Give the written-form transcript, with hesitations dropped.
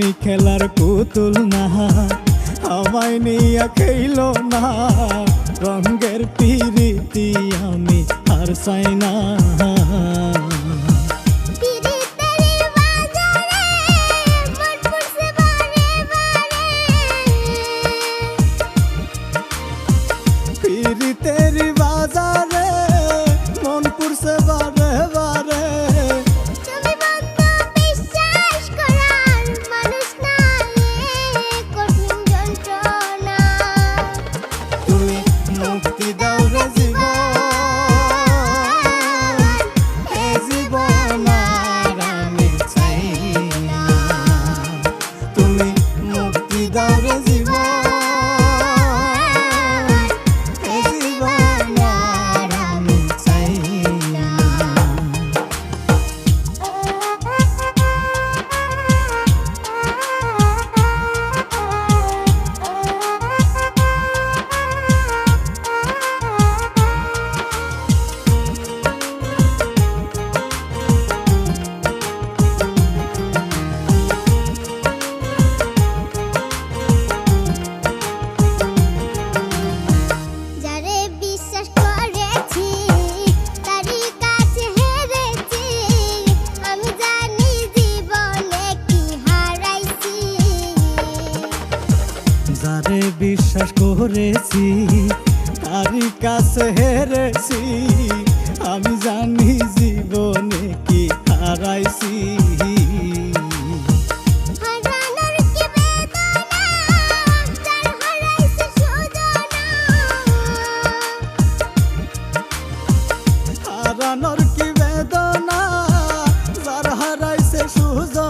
আমি খেলার পুতুল না, আমায় নিয়ে খেইল না, রঙের পিরিতি আমি আর চাই না। পিরিতের বাজারে মন পুরছে বারে বারে, মুক্তি দাও রে জীবন, এ জীবন আর আমি চাই না। তুমি মুক্তি দাও রে জীবন, এ জীবন আর আমি চাই না। যারে বিশ্বাস করেছি তারই কাছে হেরেছি, আমি জানি জীবনে কি হারাইছি। হারানোর কি বেদনা, যার হারাইছে সুজন।